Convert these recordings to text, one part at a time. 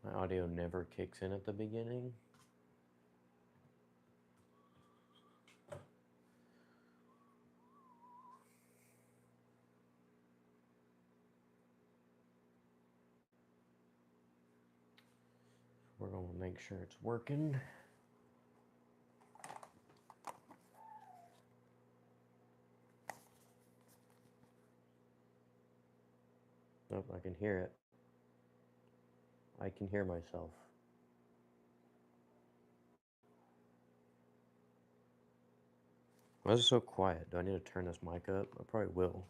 My audio never kicks in at the beginning. We're going to make sure it's working. Nope, I can hear it. I can hear myself. Why is it so quiet? Do I need to turn this mic up? I probably will.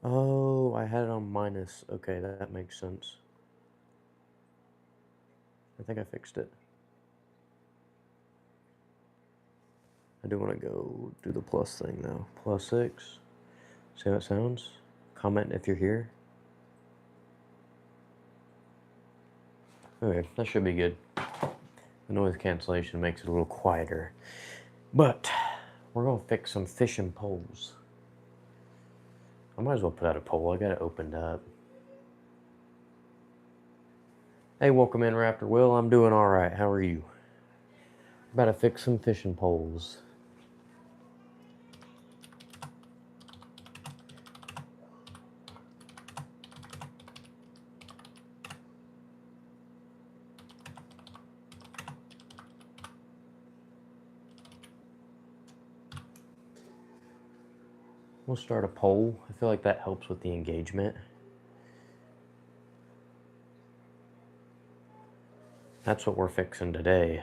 Oh, I had it on minus. Okay, that makes sense. I think I fixed it. I do want to go do the plus thing though. +6. See how it sounds? Comment if you're here. Okay, that should be good. The noise cancellation makes it a little quieter. But we're going to fix some fishing poles. I might as well put out a poll. I got it opened up. Hey, welcome in, Raptor Will. I'm doing all right. How are you? About to fix some fishing poles. We'll start a poll. I feel like that helps with the engagement. That's what we're fixing today.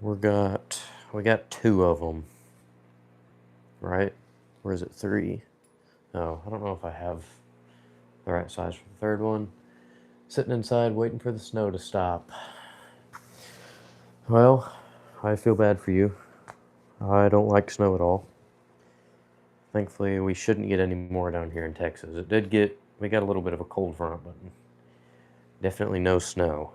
We got 2 of them, right? Or is it 3? Oh, I don't know if I have the right size for the 3rd one. Sitting inside waiting for the snow to stop. Well, I feel bad for you. I don't like snow at all. Thankfully, we shouldn't get any more down here in Texas. We got a little bit of a cold front, but definitely no snow.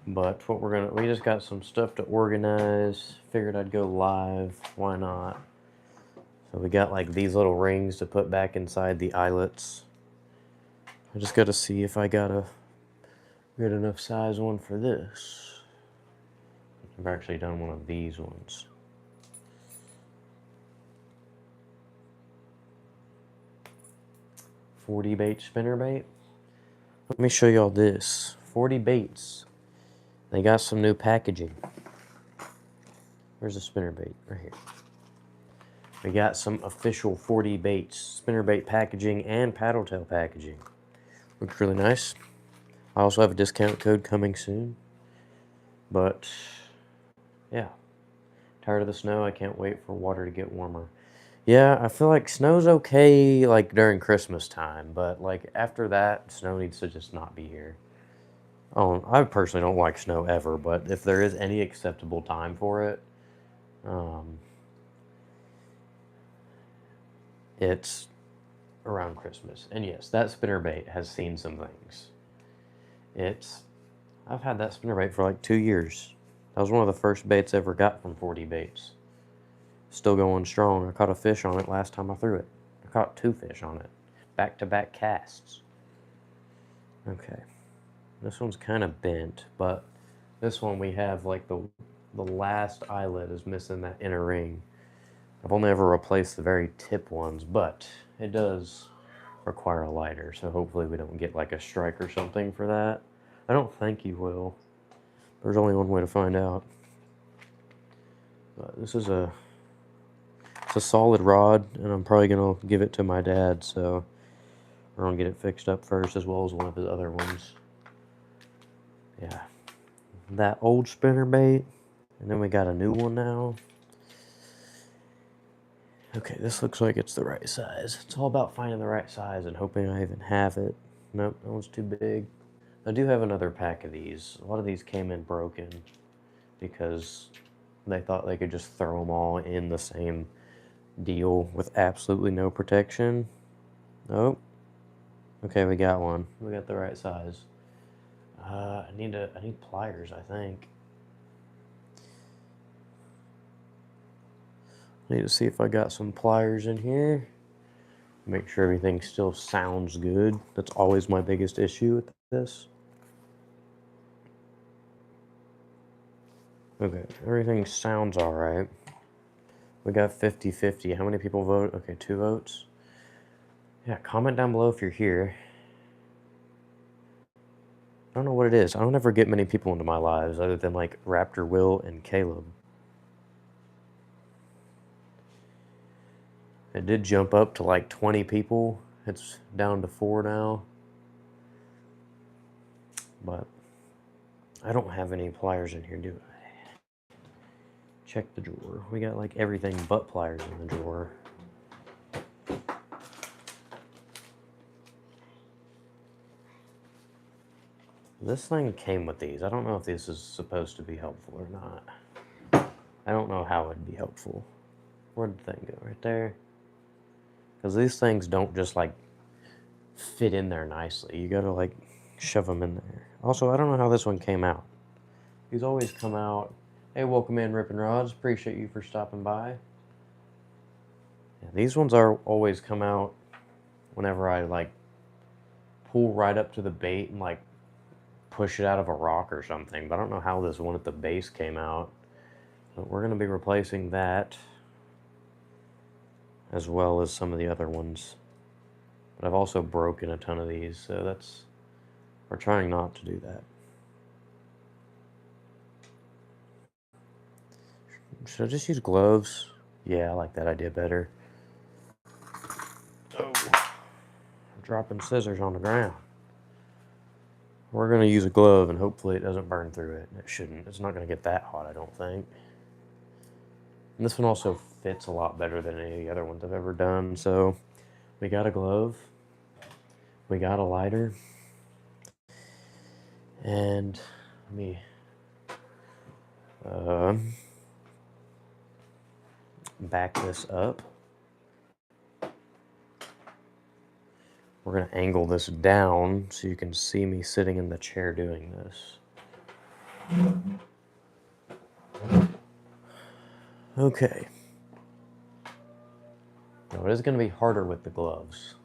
But we just got some stuff to organize. Figured I'd go live. Why not? So we got like these little rings to put back inside the eyelets. I just got to see if I got a good enough size one for this. I've actually done one of these ones. $40 bait spinnerbait. Let me show y'all this. 40 baits. They got some new packaging. Where's the spinnerbait? Right here. We got some official 40 baits, spinnerbait packaging, and paddle tail packaging. Looks really nice. I also have a discount code coming soon. But yeah, tired of the snow. I can't wait for water to get warmer. Yeah, I feel like snow's okay like during Christmas time, but like after that, snow needs to just not be here. Oh, I personally don't like snow ever, but if there is any acceptable time for it, it's around Christmas. And yes, that spinnerbait has seen some things. I've had that spinnerbait for like 2 years. That was one of the first baits I ever got from 40 Baits. Still going strong. I caught a fish on it last time I threw it. I caught 2 fish on it. Back-to-back casts. Okay. This one's kind of bent, but this one we have like the last eyelet is missing that inner ring. I've only ever replaced the very tip ones, but it does require a lighter, so hopefully we don't get like a strike or something for that. I don't think you will. There's only one way to find out. But it's a solid rod, and I'm probably gonna give it to my dad, so we're gonna get it fixed up first, as well as one of his other ones. Yeah, that old spinnerbait, and then we got a new one now. Okay, this looks like it's the right size. It's all about finding the right size and hoping I even have it. Nope, that one's too big. I do have another pack of these. A lot of these came in broken because they thought they could just throw them all in the same deal with absolutely no protection. Nope. Okay, we got one. We got the right size. I need pliers, I think. Need to see if I got some pliers in here. Make sure everything still sounds good. That's always my biggest issue with this. Okay, everything sounds all right. We got 50-50. How many people vote? Okay, 2 votes. Yeah, comment down below if you're here. I don't know what it is. I don't ever get many people into my lives other than like Raptor Will and Caleb. It did jump up to like 20 people. It's down to 4 now. But I don't have any pliers in here, do I? Check the drawer. We got like everything but pliers in the drawer. This thing came with these. I don't know if this is supposed to be helpful or not. I don't know how it'd be helpful. Where'd the thing go? Right there? Because these things don't just like fit in there nicely. You gotta like shove them in there. Also, I don't know how this one came out. These always come out. Hey, welcome in, Rippin' Rods. Appreciate you for stopping by. Yeah, these ones are always come out whenever I like pull right up to the bait and like push it out of a rock or something. But I don't know how this one at the base came out. But we're gonna be replacing that as well as some of the other ones. But I've also broken a ton of these, so that's, we're trying not to do that. Should I just use gloves? Yeah, I like that idea better. Oh, I'm dropping scissors on the ground. We're going to use a glove and hopefully it doesn't burn through it. It shouldn't. It's not going to get that hot, I don't think. And this one also fits a lot better than any of the other ones I've ever done. So we got a glove. We got a lighter. And let me back this up. We're going to angle this down so you can see me sitting in the chair doing this. Okay. Now it is going to be harder with the gloves,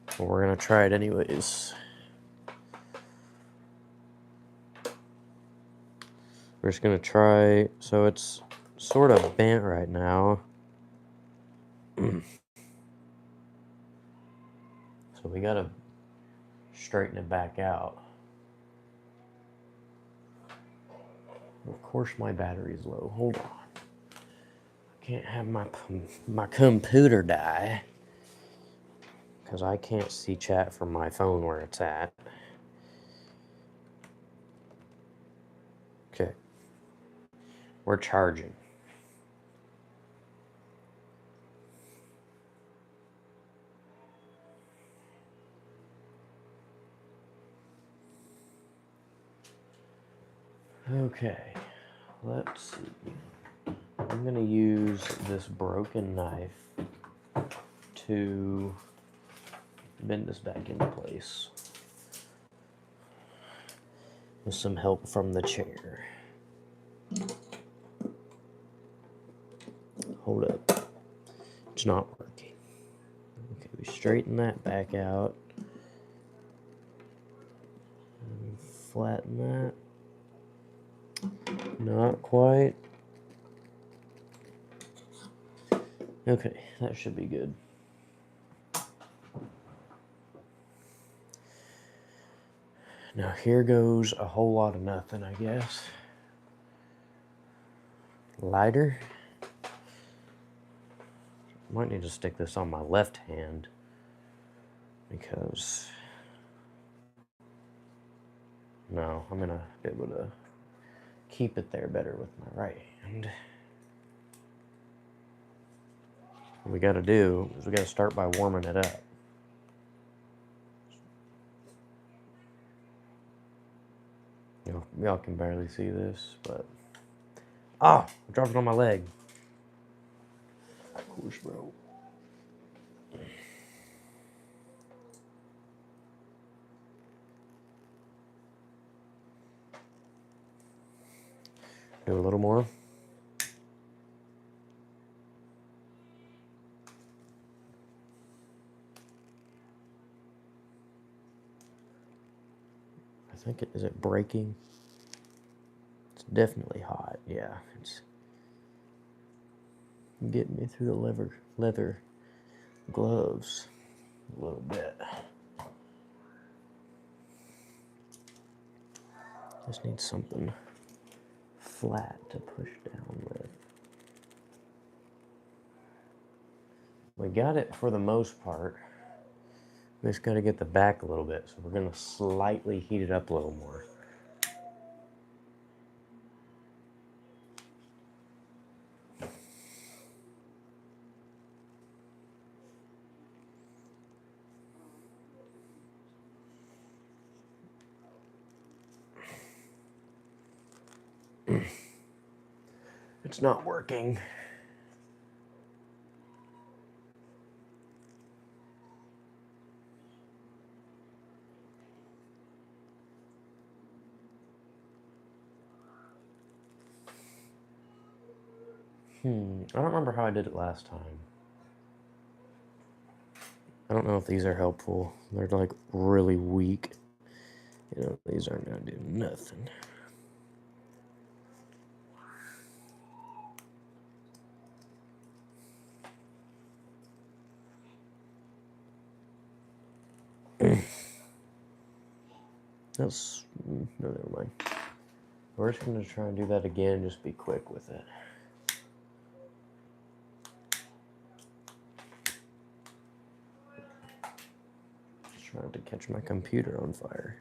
but we're going to try it anyways. We're just going to try, so it's sort of bent right now. So we got to straighten it back out. Of course my battery's low. Hold on. I can't have my computer die because I can't see chat from my phone where it's at. Okay. We're charging. Okay, let's see. I'm gonna use this broken knife to bend this back into place with some help from the chair. Hold up, it's not working. Okay, we straighten that back out. And flatten that. Not quite. Okay, that should be good. Now here goes a whole lot of nothing, I guess. Lighter. Might need to stick this on my left hand because no, I'm gonna be able to keep it there better with my right hand. What we gotta do is we gotta start by warming it up. Y'all can barely see this, but I dropped it on my leg. Of course, bro. Do a little more. think is it breaking? It's definitely hot. Yeah, it's getting me through the leather gloves a little bit. Just need something flat to push down with. We got it for the most part. We just got to get the back a little bit, so we're going to slightly heat it up a little more. It's not working. I don't remember how I did it last time. I don't know if these are helpful. They're like really weak. You know, these aren't gonna do nothing. That's, no, never mind. We're just gonna try and do that again, just be quick with it. Just trying to catch my computer on fire.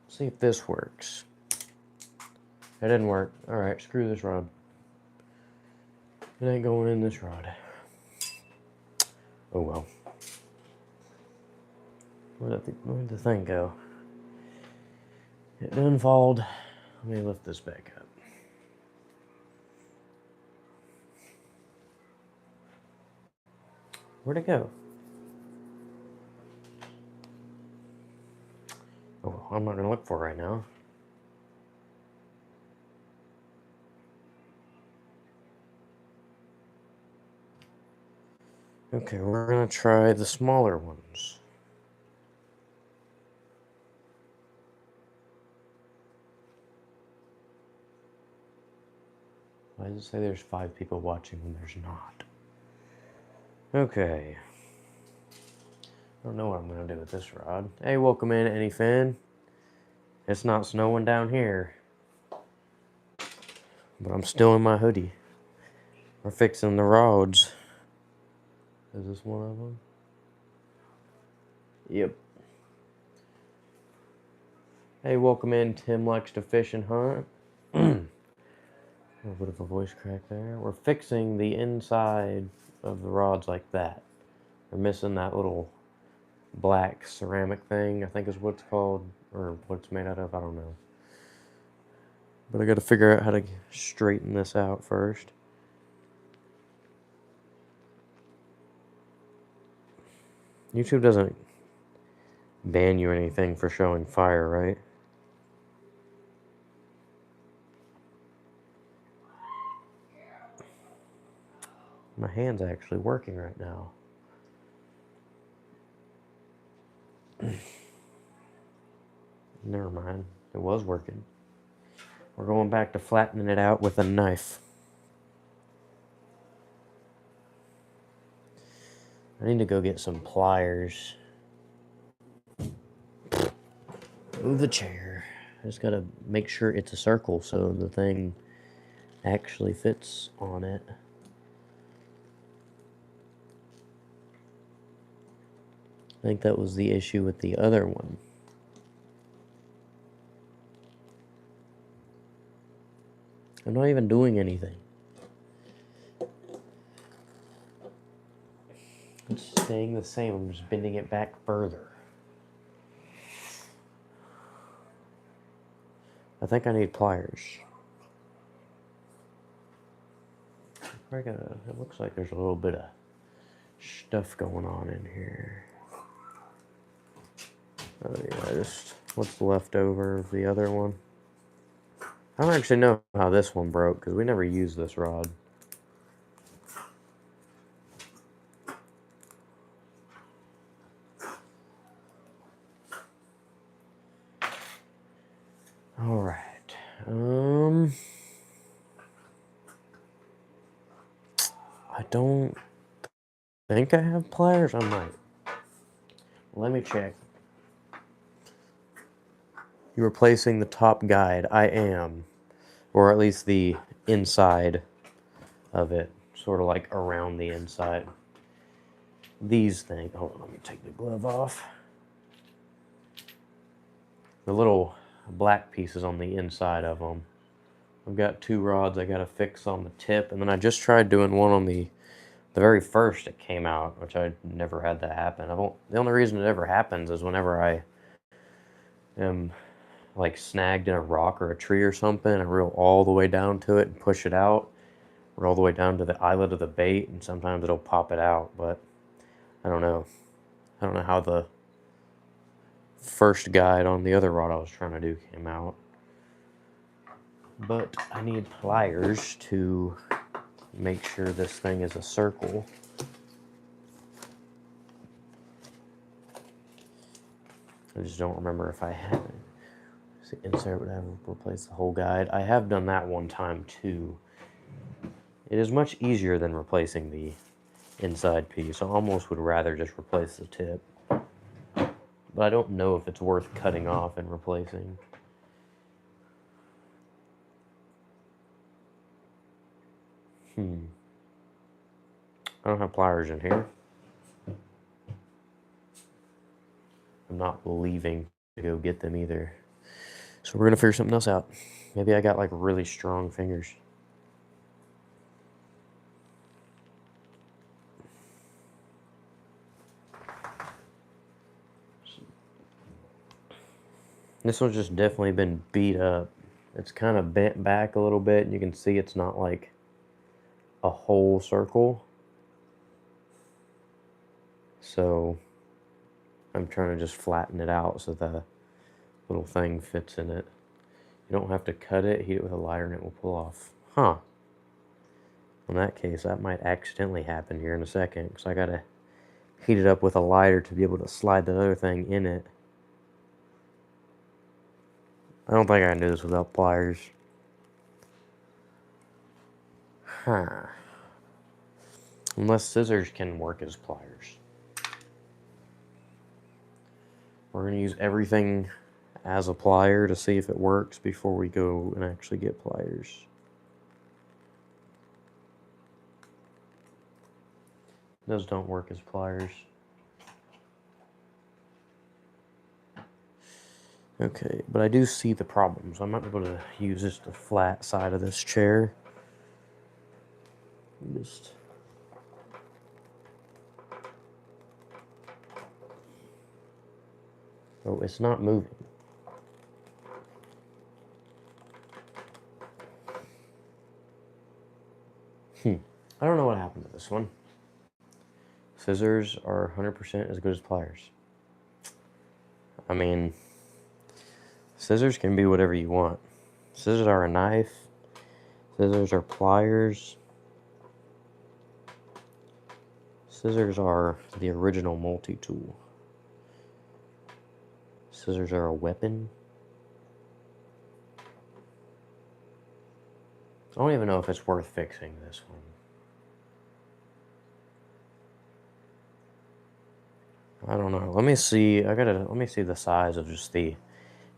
See if this works. It didn't work. Alright, screw this rod. It ain't going in this rod. Oh well. Where'd the thing go? It done falled. Let me lift this back up. Where'd it go? Oh, I'm not gonna look for it right now. Okay, we're gonna try the smaller ones. Why does it say there's 5 people watching when there's not? Okay. I don't know what I'm gonna do with this rod. Hey, welcome in, any fan. It's not snowing down here. But I'm still in my hoodie. We're fixing the rods. Is this one of them? Yep. Hey, welcome in. Tim likes to fish and hunt. A little bit of a voice crack there. We're fixing the inside of the rods like that. They're missing that little black ceramic thing, I think is what it's called, or what it's made out of, I don't know. But I gotta figure out how to straighten this out first. YouTube doesn't ban you or anything for showing fire, right? My hand's actually working right now. Never mind. It was working. We're going back to flattening it out with a knife. I need to go get some pliers. Move the chair. I just gotta make sure it's a circle so the thing actually fits on it. I think that was the issue with the other one. I'm not even doing anything. It's staying the same. I'm just bending it back further. I think I need pliers. It looks like there's a little bit of stuff going on in here. Oh yeah, What's left over of the other one? I don't actually know how this one broke because we never used this rod. All right. I don't think I have pliers. I might. Let me check. You're replacing the top guide. I am. Or at least the inside of it. Sort of like around the inside. These things. Hold on, let me take the glove off. The little black pieces on the inside of them. I've got 2 rods I got to fix on the tip. And then I just tried doing one on the very first it came out, which I never had that happen. The only reason it ever happens is whenever I am like snagged in a rock or a tree or something, I reel all the way down to it and push it out, or all the way down to the eyelet of the bait, and sometimes it'll pop it out, but I don't know. I don't know how the first guide on the other rod I was trying to do came out. But I need pliers to make sure this thing is a circle. I just don't remember if I had it. The insert would have replaced the whole guide. I have done that one time too. It is much easier than replacing the inside piece. I almost would rather just replace the tip. But I don't know if it's worth cutting off and replacing. I don't have pliers in here. I'm not leaving to go get them either. So we're gonna figure something else out. Maybe I got like really strong fingers. This one's just definitely been beat up. It's kind of bent back a little bit, and you can see it's not like a whole circle. So I'm trying to just flatten it out so the little thing fits in it. You don't have to cut it, heat it with a lighter, and it will pull off. Huh. In that case, that might accidentally happen here in a second, because I gotta heat it up with a lighter to be able to slide the other thing in it. I don't think I can do this without pliers. Huh. Unless scissors can work as pliers. We're going to use everything as a plier to see if it works before we go and actually get pliers. Those don't work as pliers. Okay, but I do see the problem, so I might be able to use just the flat side of this chair. Just... Oh, it's not moving. I don't know what happened to this one. Scissors are 100% as good as pliers. I mean, scissors can be whatever you want. Scissors are a knife. Scissors are pliers. Scissors are the original multi-tool. Scissors are a weapon. I don't even know if it's worth fixing this one. I don't know. Let me see. Let me see the size of just the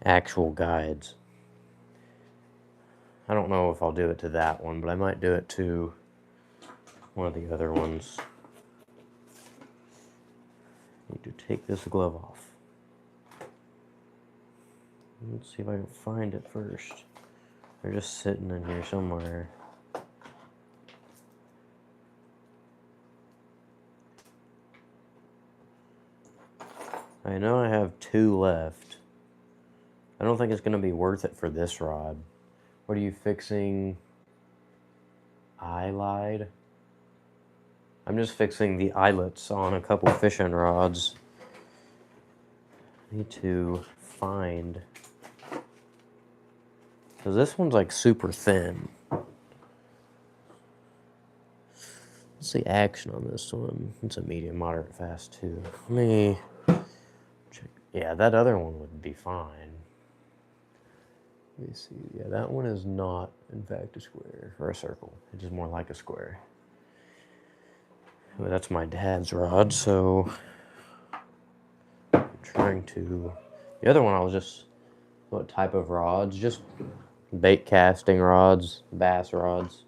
actual guides. I don't know if I'll do it to that one, but I might do it to one of the other ones. I need to take this glove off. Let's see if I can find it first. They're just sitting in here somewhere. I know I have 2 left. I don't think it's going to be worth it for this rod. What are you fixing? Eyelid? I'm just fixing the eyelets on a couple fishing rods. I need to find, because this one's like super thin. Let's see action on this one. It's a medium, moderate, fast too. Let me check. Yeah, that other one would be fine. Let me see. Yeah, that one is not, in fact, a square or a circle. It's just more like a square. Well, that's my dad's rod, so I'm trying to. The other one, I was just, what type of rods? Just bait casting rods, bass rods.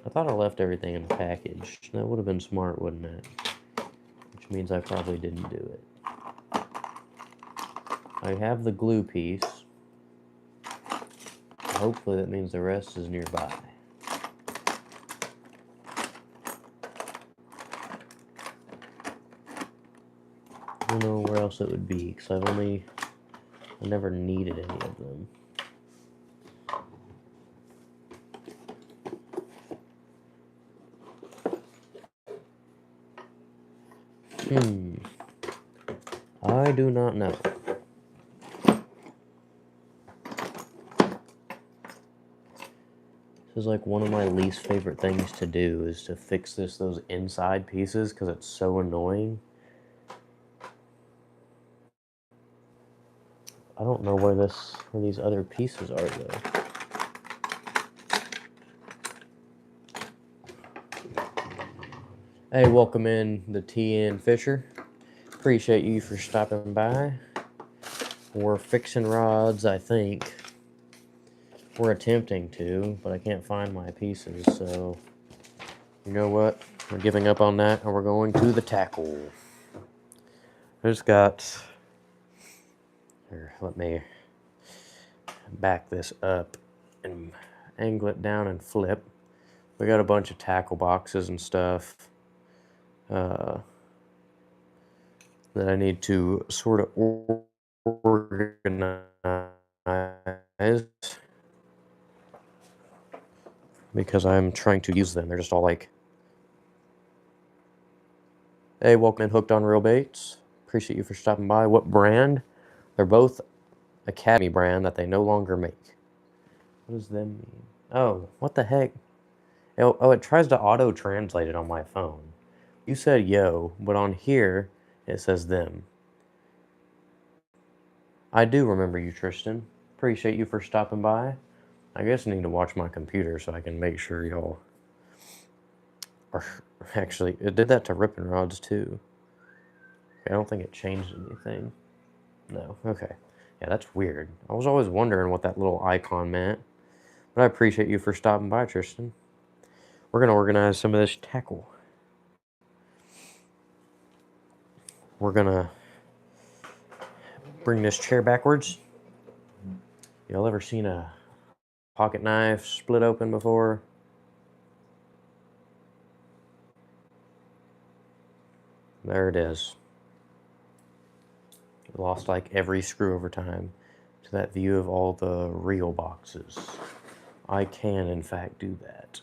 I thought I left everything in the package. That would have been smart, wouldn't it? Which means I probably didn't do it. I have the glue piece. Hopefully that means the rest is nearby. I don't know where else it would be, because I never needed any of them. I do not know. This is like one of my least favorite things to do, is to fix those inside pieces, because it's so annoying. I don't know where these other pieces are though. Hey, welcome in the TN Fisher. Appreciate you for stopping by. We're fixing rods, I think. We're attempting to, but I can't find my pieces, so you know what? We're giving up on that, and we're going to the tackle. I just got... Here, let me back this up and angle it down and flip. We got a bunch of tackle boxes and stuff that I need to sort of organize, because I'm trying to use them. They're just all like, hey, welcome in Hooked on Real Baits. Appreciate you for stopping by. What brand? They're both Academy brand that they no longer make. What does them mean? Oh, what the heck? Oh, it tries to auto-translate it on my phone. You said yo, but on here, it says them. I do remember you, Tristan. Appreciate you for stopping by. I guess I need to watch my computer so I can make sure y'all are... Actually, it did that to ripping rods too. I don't think it changed anything. No, okay. Yeah, that's weird. I was always wondering what that little icon meant. But I appreciate you for stopping by, Tristan. We're going to organize some of this tackle. We're going to bring this chair backwards. Y'all ever seen a pocket knife split open before? There it is. Lost like every screw over time to that view of all the reel boxes. I can, in fact, do that.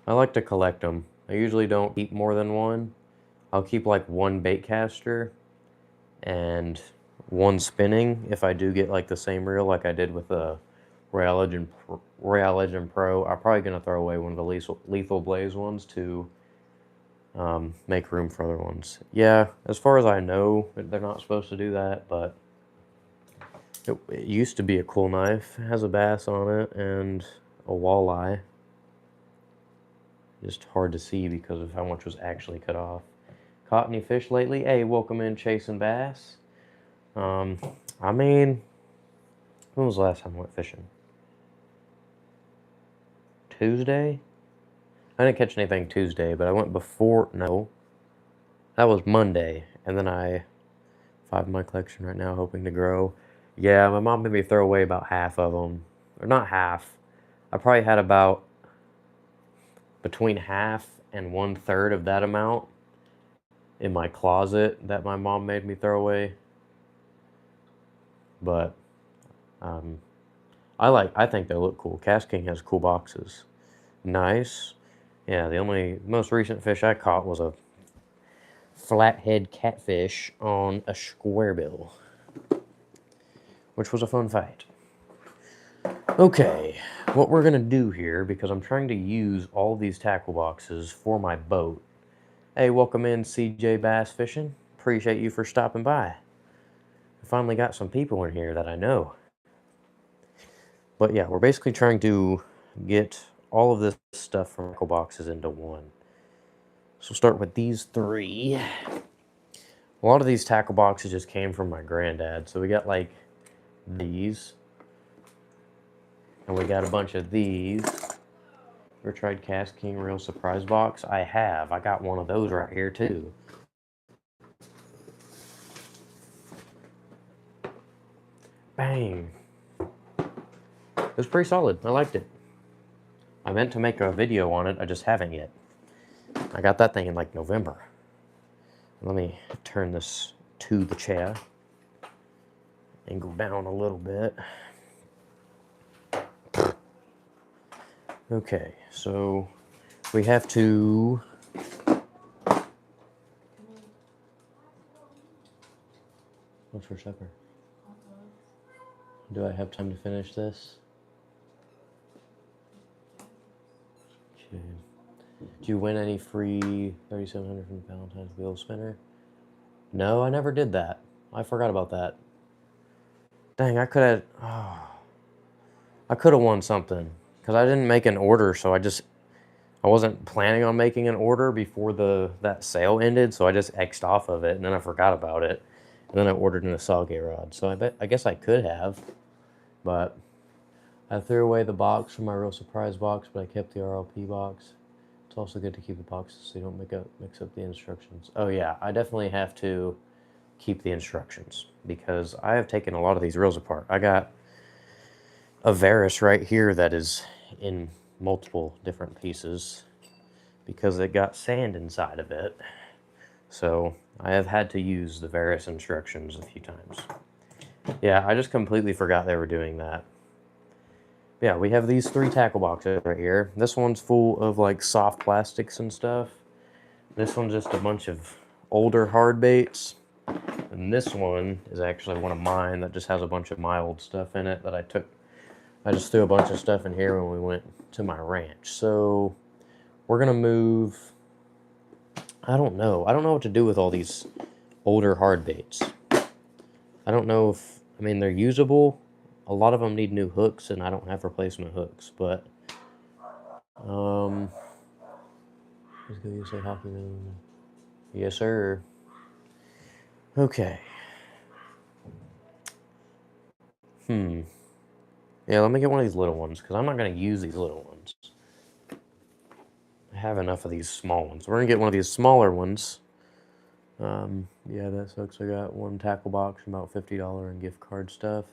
I like to collect them. I usually don't keep more than one. I'll keep like one bait caster and one spinning if I do get like the same reel like I did with the Royale Legend Pro. I'm probably going to throw away one of the Lethal Blaze ones to make room for other ones. Yeah, as far as I know, they're not supposed to do that, but it used to be a cool knife. It has a bass on it and a walleye. Just hard to see because of how much was actually cut off. Caught any fish lately? Hey, welcome in, Chasing Bass. I mean, when was the last time I went fishing? Tuesday? I didn't catch anything Tuesday, but I went before. No, that was Monday, and then I 5 in my collection right now, hoping to grow. Yeah, my mom made me throw away about half of them, or not half. I probably had about between half and 1/3 of that amount in my closet that my mom made me throw away. But I think they look cool. Cast King has cool boxes. Nice. Yeah, the most recent fish I caught was a flathead catfish on a square bill, which was a fun fight. Okay, what we're gonna do here, because I'm trying to use all these tackle boxes for my boat. Hey, welcome in, CJ Bass Fishing. Appreciate you for stopping by. I finally got some people in here that I know. But yeah, we're basically trying to get all of this stuff from tackle boxes into one. So we'll start with these three. A lot of these tackle boxes just came from my granddad. So we got like these. And we got a bunch of these. Ever tried Cast King Reel Surprise Box? I have. I got one of those right here too. Bang. It was pretty solid. I liked it. I meant to make a video on it. I just haven't yet. I got that thing in like November. Let me turn this to the chair and go down a little bit. Okay, so we have to... What's for supper? Do I have time to finish this? Okay. Did you win any free 3,700 from Valentine's Wheel Spinner? No, I never did that. I forgot about that. Dang, I could have... Oh, I could have won something. Because I didn't make an order, so I wasn't planning on making an order before that sale ended, so I just X'd off of it, and then I forgot about it. And then I ordered an Asage rod. So I guess I could have, but I threw away the box from my Real Surprise box, but I kept the RLP box. It's also good to keep the boxes so you don't mix up the instructions. Oh yeah, I definitely have to keep the instructions because I have taken a lot of these reels apart. I got a Varus right here that is in multiple different pieces because it got sand inside of it. So I have had to use the Varus instructions a few times. Yeah, I just completely forgot they were doing that. Yeah, we have these three tackle boxes right here. This one's full of like soft plastics and stuff. This one's just a bunch of older hard baits. And this one is actually one of mine that just has a bunch of my old stuff in it that I just threw a bunch of stuff in here when we went to my ranch. So we're gonna move, I don't know what to do with all these older hard baits. I don't know if, I mean, they're usable. A lot of them need new hooks, and I don't have replacement hooks, but, let's go use a hockey moon. Yes, sir. Okay. Yeah, let me get one of these little ones, because I'm not going to use these little ones. I have enough of these small ones. We're going to get one of these smaller ones. Yeah, that sucks. I got one tackle box and about $50 in gift card stuff.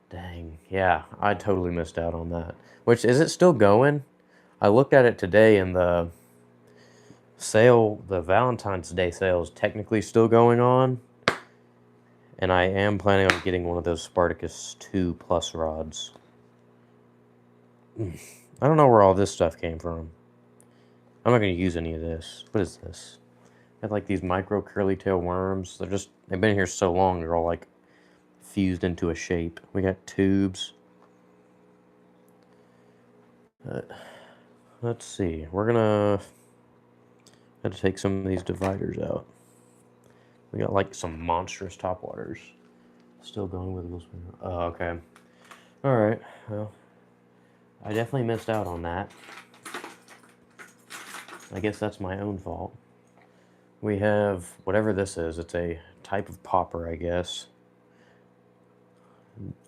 Dang, yeah, I totally missed out on that. Which, is it still going? I looked at it today and the sale, the Valentine's Day sale is technically still going on. And I am planning on getting one of those Spartacus 2 Plus rods. I don't know where all this stuff came from. I'm not going to use any of this. What is this? I have like these micro curly tail worms. They've been here so long, they're all like fused into a shape. We got tubes. Let's see. We're gonna have to take some of these dividers out. We got like some monstrous topwaters. Still going with those. Oh, okay. All right. Well, I definitely missed out on that. I guess that's my own fault. We have whatever this is. It's a type of popper, I guess.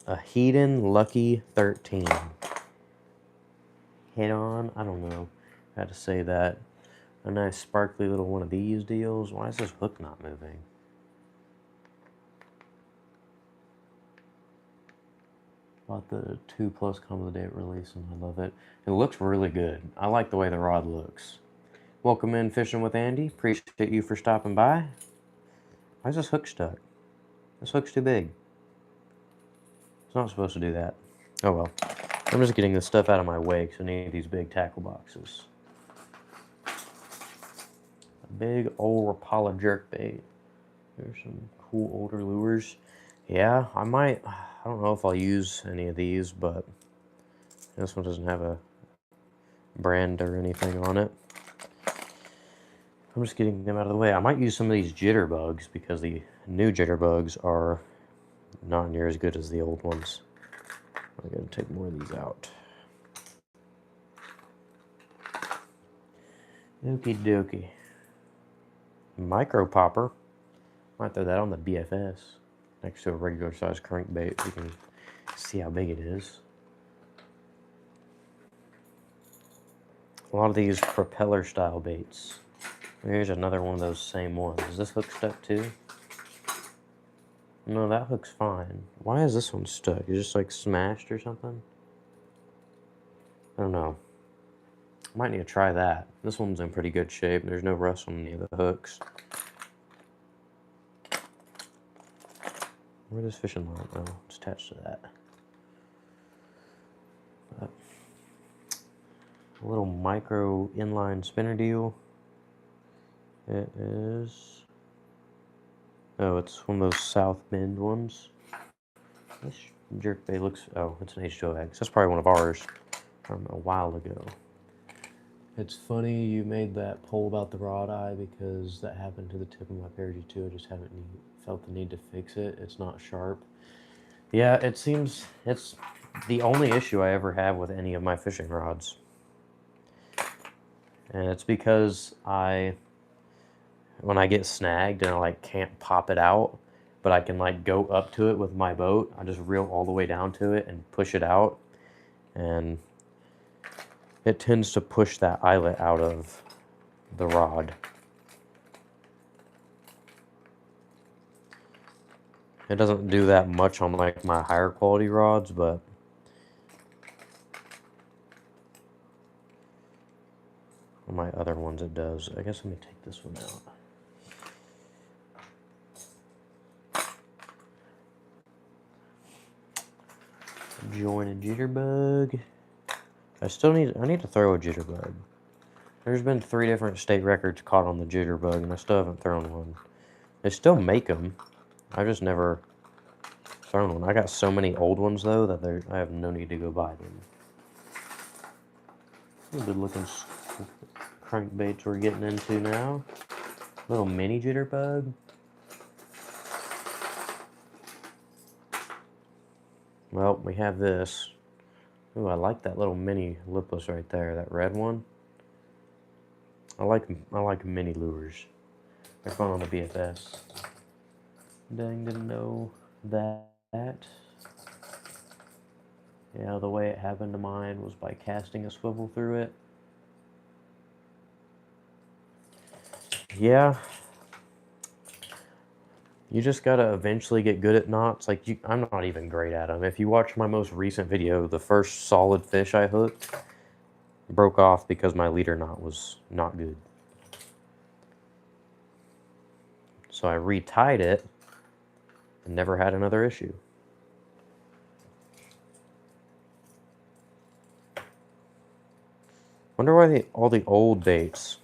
A Hedon Lucky 13. Head on? I don't know how to say that. A nice sparkly little one of these deals. Why is this hook not moving? Bought the 2 Plus combo date release and I love it. It looks really good. I like the way the rod looks. Welcome in Fishing with Andy. Appreciate you for stopping by. Why is this hook stuck? This hook's too big. It's not supposed to do that. Oh well. I'm just getting this stuff out of my way because I need these big tackle boxes. Big old Rapala jerkbait. There's some cool older lures. Yeah, I don't know if I'll use any of these, but this one doesn't have a brand or anything on it. I'm just getting them out of the way. I might use some of these jitterbugs because the new jitterbugs are not near as good as the old ones. I'm going to take more of these out. Okie dokie. Micro popper. Might throw that on the BFS next to a regular size crankbait so you can see how big it is. A lot of these propeller style baits. Here's another one of those same ones. Is this hook stuck too? No, that hook's fine. Why is this one stuck? It's just like smashed or something? I don't know. Might need to try that. This one's in pretty good shape. There's no rust on any of the hooks. Where's this fishing line? Oh, it's attached to that. But a little micro inline spinner deal. It is... Oh, it's one of those South Bend ones. This jerkbait looks... Oh, it's an H2X. That's probably one of ours from a while ago. It's funny you made that poll about the rod eye because that happened to the tip of my Parity 2. I just haven't felt the need to fix it. It's not sharp. Yeah, it seems it's the only issue I ever have with any of my fishing rods. And it's because when I get snagged and I like can't pop it out, but I can like go up to it with my boat, I just reel all the way down to it and push it out. And it tends to push that eyelet out of the rod. It doesn't do that much on like my higher quality rods, but on my other ones it does. I guess let me take this one out. Join a jitterbug. I need to throw a jitterbug. There's been 3 different state records caught on the jitterbug, and I still haven't thrown one. They still make them. I've just never thrown one. I got so many old ones, though, that I have no need to go buy them. Some good looking crankbaits we're getting into now. Little mini jitterbug. Well, we have this. Ooh, I like that little mini lipless right there, that red one. I like mini lures. They're fun on the BFS. Dang, didn't know that. Yeah, the way it happened to mine was by casting a swivel through it. Yeah. You just gotta eventually get good at knots. Like, I'm not even great at them. If you watch my most recent video, the first solid fish I hooked broke off because my leader knot was not good. So I retied it and never had another issue. Wonder why all the old baits,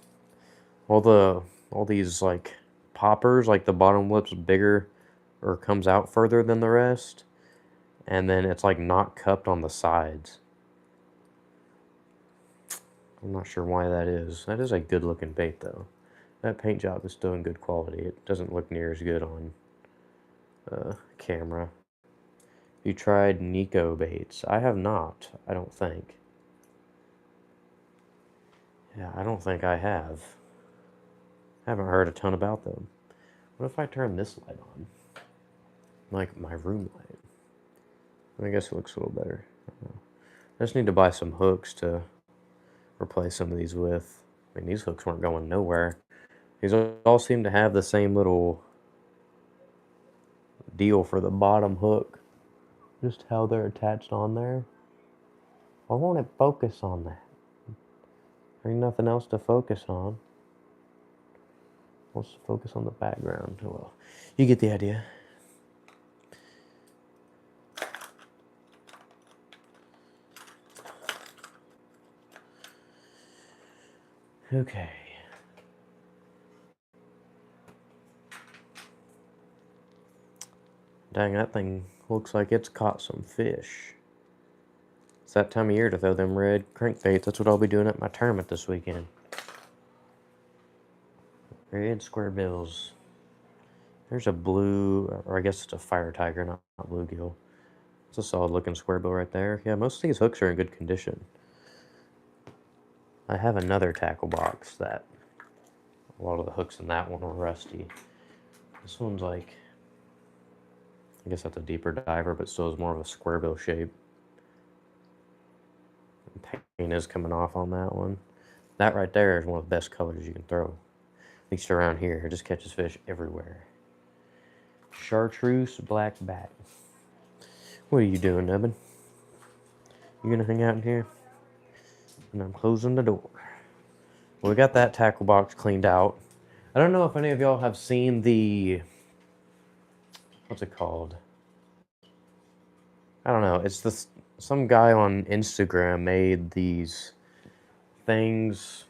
all these like poppers, like the bottom lip's bigger or comes out further than the rest, and then it's like not cupped on the sides. I'm not sure why that is. That is a good looking bait though. That paint job is still in good quality. It doesn't look near as good on camera. You tried Nico baits? I have not, I don't think. Yeah, I don't think I have. I haven't heard a ton about them. What if I turn this light on? Like my room light. I guess it looks a little better. I just need to buy some hooks to replace some of these with. I mean, these hooks weren't going nowhere. These all seem to have the same little deal for the bottom hook. Just how they're attached on there. Why won't it focus on that? There ain't nothing else to focus on. Wants to focus on the background. Oh well, you get the idea. Okay. Dang, that thing looks like it's caught some fish. It's that time of year to throw them red crankbaits. That's what I'll be doing at my tournament this weekend. Red square bills. There's a blue, or I guess it's a fire tiger, not bluegill. It's a solid looking square bill right there. Yeah, most of these hooks are in good condition. I have another tackle box that a lot of the hooks in that one are rusty. This one's like, I guess that's a deeper diver, but still is more of a square bill shape. Paint is coming off on that one. That right there is one of the best colors you can throw. At least around here. It just catches fish everywhere. Chartreuse blackback. What are you doing, Nubbin? You gonna hang out in here? And I'm closing the door. Well, we got that tackle box cleaned out. I don't know if any of y'all have seen the... What's it called? I don't know. It's this... Some guy on Instagram made these things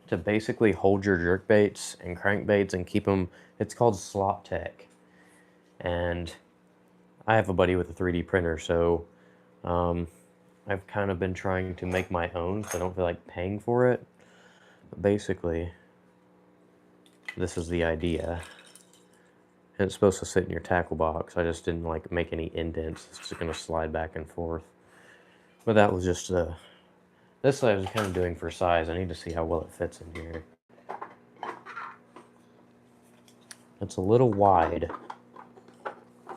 to basically hold your jerkbaits and crankbaits and keep them... It's called Slot Tech. And I have a buddy with a 3D printer, so I've kind of been trying to make my own, so I don't feel like paying for it. But basically, this is the idea. And it's supposed to sit in your tackle box. I just didn't like make any indents. It's just going to slide back and forth. But that was just this I was kind of doing for size. I need to see how well it fits in here. It's a little wide.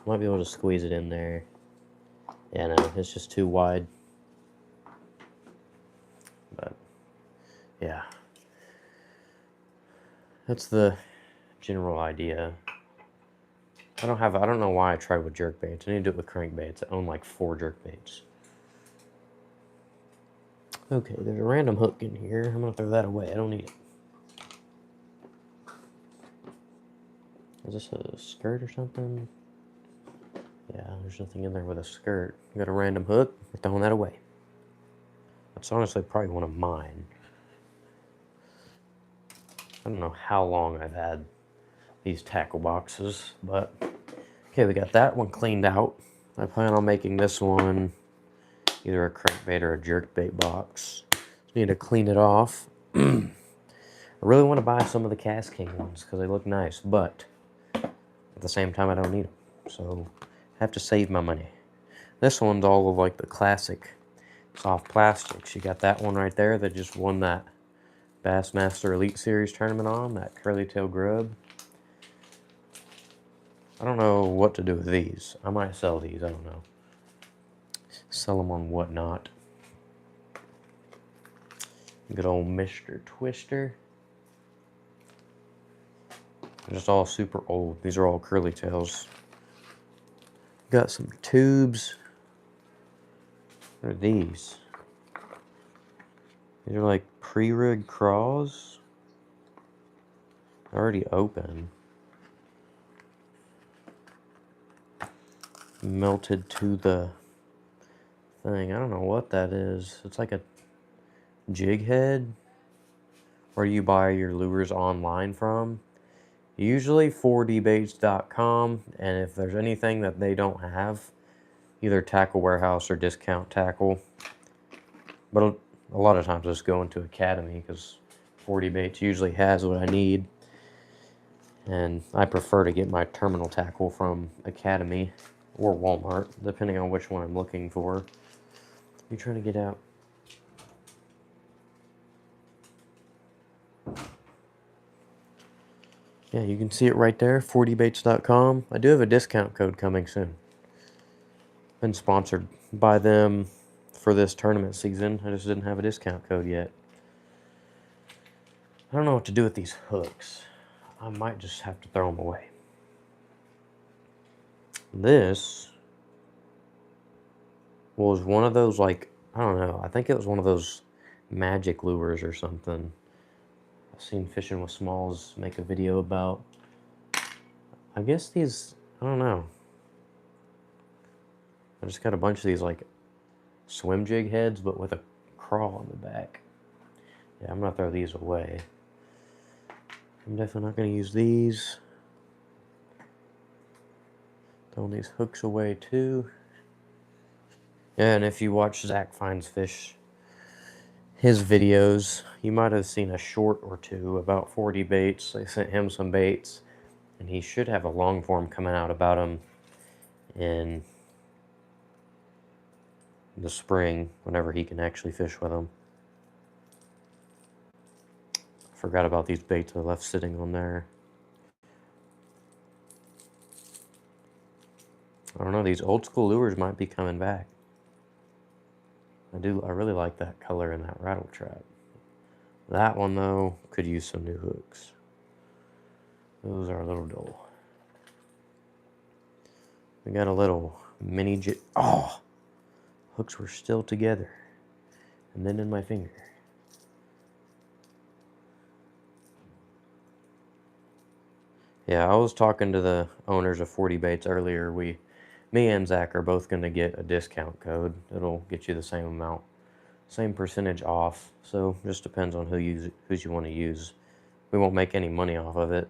Might be able to squeeze it in there. Yeah, no, it's just too wide. But yeah, that's the general idea. I don't know why I tried with jerkbaits. I need to do it with crankbaits. I own like 4 jerkbaits. Okay, there's a random hook in here. I'm gonna throw that away. I don't need it. Is this a skirt or something? Yeah, there's nothing in there with a skirt. Got a random hook. We're throwing that away. That's honestly probably one of mine. I don't know how long I've had these tackle boxes, but okay, we got that one cleaned out. I plan on making this one either a crankbait or a jerkbait box. Just need to clean it off. I really want to buy some of the Cast King ones because they look nice, but at the same time I don't need them, so I have to save my money. This one's all of like the classic soft plastics. You got that one right there that just won that Bassmaster Elite Series tournament on, that curly tail grub. I don't know what to do with these. I might sell these, I don't know. Sell them on Whatnot. Good old Mr. Twister. They're just all super old. These are all curly tails. Got some tubes. What are these? These are like pre-rig craws. Already open. Melted to the thing. I don't know what that is. It's like a jig head where you buy your lures online from. Usually 4dbaits.com, and if there's anything that they don't have, either Tackle Warehouse or Discount Tackle. But a lot of times I just go into Academy because 4D Baits usually has what I need. And I prefer to get my terminal tackle from Academy or Walmart, depending on which one I'm looking for. You trying to get out? Yeah, you can see it right there, 4dbaits.com. I do have a discount code coming soon. Been sponsored by them for this tournament season. I just didn't have a discount code yet. I don't know what to do with these hooks. I might just have to throw them away. This was one of those, like, I don't know. I think it was one of those magic lures or something. I've seen Fishing with Smalls make a video about. I guess these, I don't know. I just got a bunch of these like swim jig heads, but with a crawl on the back. Yeah, I'm gonna throw these away. I'm definitely not gonna use these. Throwing these hooks away too. Yeah, and if you watch Zach Finds Fish, his videos, you might have seen a short or two about 40 baits. They sent him some baits, and he should have a long form coming out about them in the spring, whenever he can actually fish with them. Forgot about these baits I left sitting on there. I don't know, these old school lures might be coming back. I really like that color in that rattle trap. That one, though, could use some new hooks. Those are a little dull. We got a little mini jig. Oh! Hooks were still together. And then in my finger. Yeah, I was talking to the owners of 40 Baits earlier. Me and Zach are both going to get a discount code. It'll get you the same amount, same percentage off. So just depends on who you want to use. We won't make any money off of it.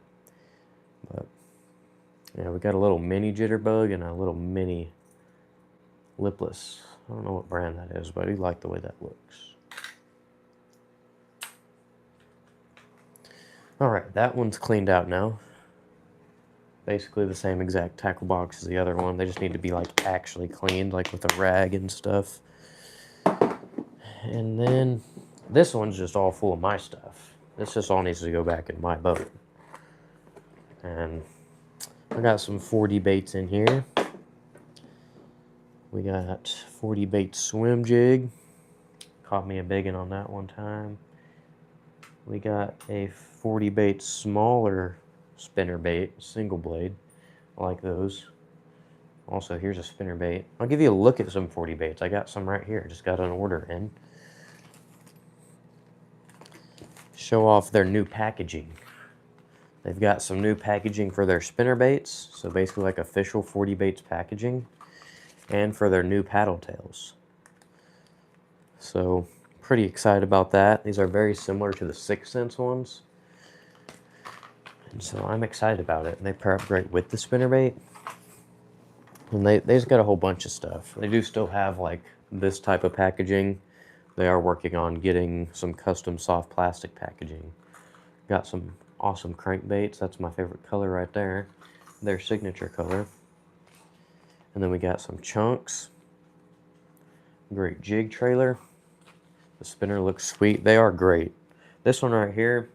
But yeah, we got a little mini jitterbug and a little mini lipless. I don't know what brand that is, but I do like the way that looks. Alright, that one's cleaned out now. Basically the same exact tackle box as the other one. They just need to be like actually cleaned, like with a rag and stuff. And then this one's just all full of my stuff. This just all needs to go back in my boat. And I got some 40 baits in here. We got 40 bait swim jig. Caught me a big one on that one time. We got a 40 bait smaller spinner bait, single blade. I like those. Also, here's a spinner bait. I'll give you a look at some 40 baits. I got some right here. Just got an order in. Show off their new packaging. They've got some new packaging for their spinner baits. So basically like official 40 baits packaging. And for their new paddle tails. So pretty excited about that. These are very similar to the 6th Sense ones. And so I'm excited about it. And they pair up great with the spinnerbait. And they just got a whole bunch of stuff. They do still have like this type of packaging. They are working on getting some custom soft plastic packaging. Got some awesome crankbaits. That's my favorite color right there. Their signature color. And then we got some chunks. Great jig trailer. The spinner looks sweet. They are great. This one right here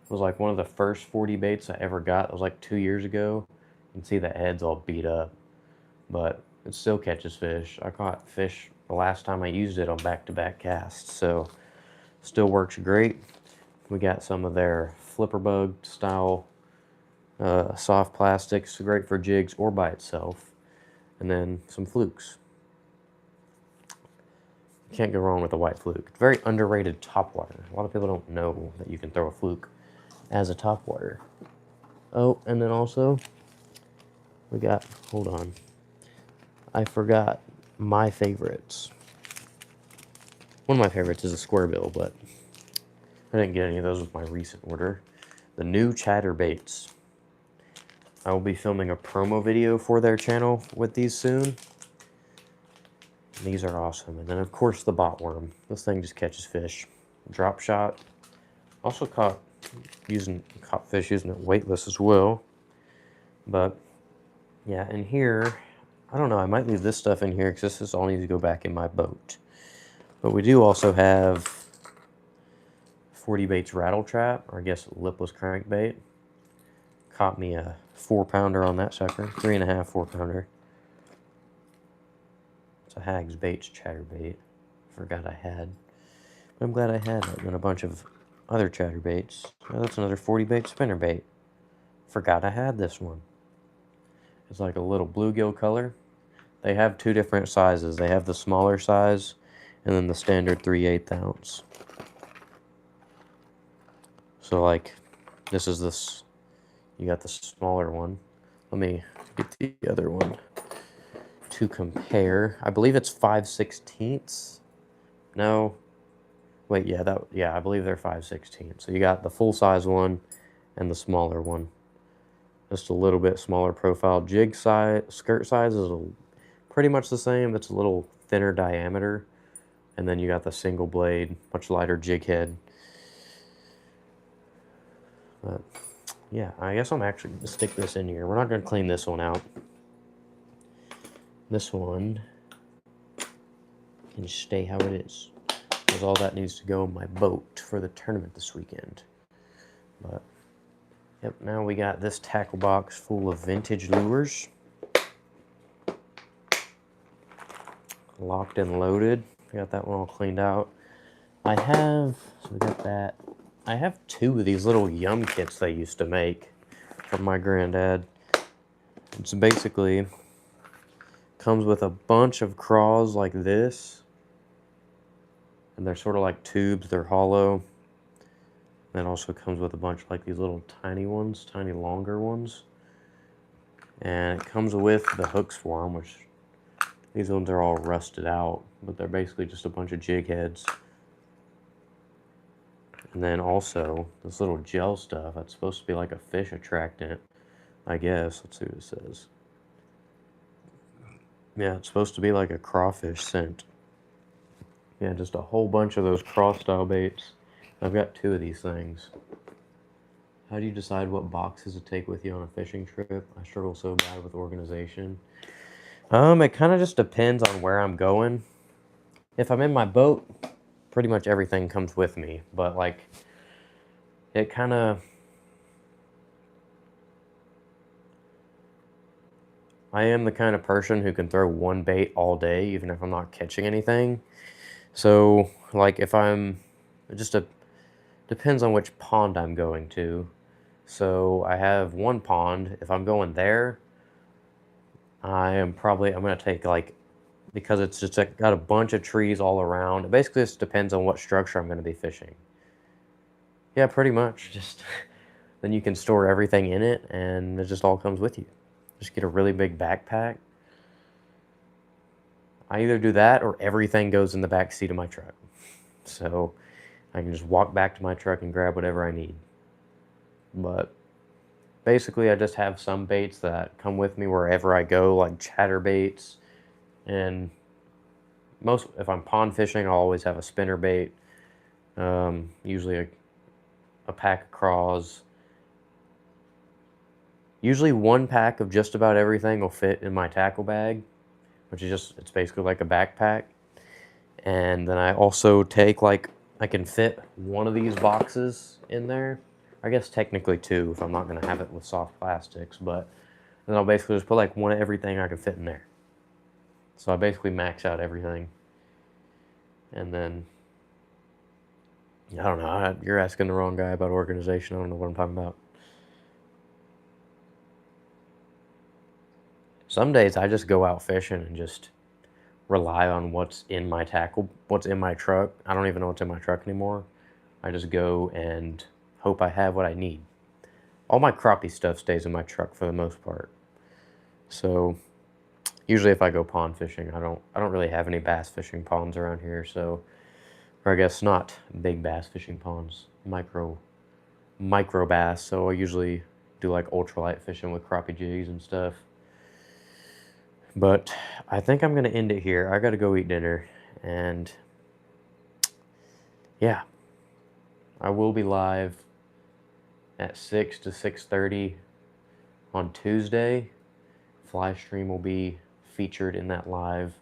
was like one of the first 40 baits I ever got. It was like 2 years ago. You can see the head's all beat up, but it still catches fish. I caught fish the last time I used it on back-to-back casts, so still works great. We got some of their flipper bug style soft plastics, great for jigs or by itself, and then some flukes. Can't go wrong with a white fluke. Very underrated topwater. A lot of people don't know that you can throw a fluke as a topwater. Oh, and then also we got, hold on, I forgot my favorites. One of my favorites is a square bill, but I didn't get any of those with my recent order. The new chatterbaits. I will be filming a promo video for their channel with these soon. These are awesome. And then of course the botworm. This thing just catches fish. Drop shot. Also caught fish using it weightless as well. But yeah, in here, I don't know, I might leave this stuff in here because this all needs to go back in my boat. But we do also have 40 Baits rattle trap, or I guess lipless crankbait. Caught me a 4-pounder on that sucker. 3.5 4-pounder. It's a Hags Baits chatterbait. Forgot I had. But I'm glad I had it. And a bunch of other chatterbaits. Oh, that's another 40 bait spinnerbait. Forgot I had this one. It's like a little bluegill color. They have 2 different sizes. They have the smaller size and then the standard 3/8 ounce. So like, this is this. You got the smaller one. Let me get the other one to compare. I believe it's 5/16. No. Wait, yeah, I believe they're 5/16. So you got the full size one and the smaller one. Just a little bit smaller profile. Jig size, skirt size is pretty much the same. It's a little thinner diameter. And then you got the single blade, much lighter jig head. But yeah, I guess I'm actually going to stick this in here. We're not going to clean this one out. This one can stay how it is, because all that needs to go in my boat for the tournament this weekend. But yep, now we got this tackle box full of vintage lures. Locked and loaded. I got that one all cleaned out. So we got that. I have 2 of these little yum kits they used to make from my granddad. It's basically comes with a bunch of craws like this. And they're sort of like tubes, they're hollow. And it also comes with a bunch of like these little tiny ones, tiny longer ones. And it comes with the hooks for them, which these ones are all rusted out, but they're basically just a bunch of jig heads. And then also this little gel stuff, that's supposed to be like a fish attractant, I guess. Let's see what it says. Yeah, it's supposed to be like a crawfish scent. Yeah, just a whole bunch of those craw style baits. I've got 2 of these things. How do you decide what boxes to take with you on a fishing trip? I struggle so bad with organization. It kind of just depends on where I'm going. If I'm in my boat, pretty much everything comes with me. But like, it kind of... I am the kind of person who can throw one bait all day, even if I'm not catching anything. So, like, if I'm... It just depends on which pond I'm going to. So, I have one pond. If I'm going there, I'm going to take, like... Because it's just like, got a bunch of trees all around. It basically just depends on what structure I'm going to be fishing. Yeah, pretty much. Just then you can store everything in it, and it just all comes with you. Just get a really big backpack. I either do that or everything goes in the back seat of my truck. So I can just walk back to my truck and grab whatever I need. But basically, I just have some baits that come with me wherever I go, like chatterbaits. And if I'm pond fishing, I'll always have a spinner bait. Usually a pack of craws. Usually 1 pack of just about everything will fit in my tackle bag, which is it's basically like a backpack. And then I also take, like, I can fit 1 of these boxes in there. I guess technically 2 if I'm not going to have it with soft plastics, but then I'll basically just put like 1 of everything I can fit in there. So I basically max out everything. And then, I don't know, you're asking the wrong guy about organization. I don't know what I'm talking about. Some days I just go out fishing and just rely on what's in my truck. I don't even know what's in my truck anymore. I just go and hope I have what I need. All my crappie stuff stays in my truck for the most part. So usually if I go pond fishing, I don't really have any bass fishing ponds around here, so, or I guess not big bass fishing ponds, micro bass. So I usually do like ultralight fishing with crappie jigs and stuff. But I think I'm going to end it here. I got to go eat dinner. And yeah, I will be live at 6 to 6:30 on Tuesday. Fly stream will be featured in that live.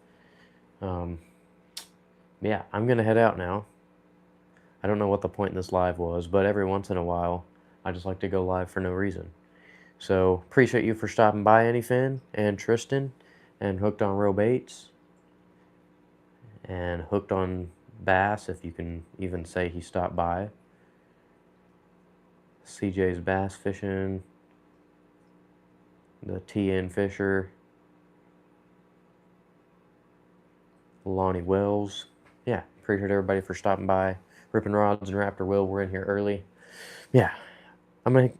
Yeah, I'm going to head out now. I don't know what the point in this live was, but every once in a while, I just like to go live for no reason. So appreciate you for stopping by, Anyfin and Tristan, and Hooked on Real Baits, and Hooked on Bass, if you can even say he stopped by. CJ's Bass Fishing, the TN Fisher, Lonnie Wells. Yeah, appreciate everybody for stopping by. Ripping Rods and Raptor Will, we're in here early. Yeah, I'm gonna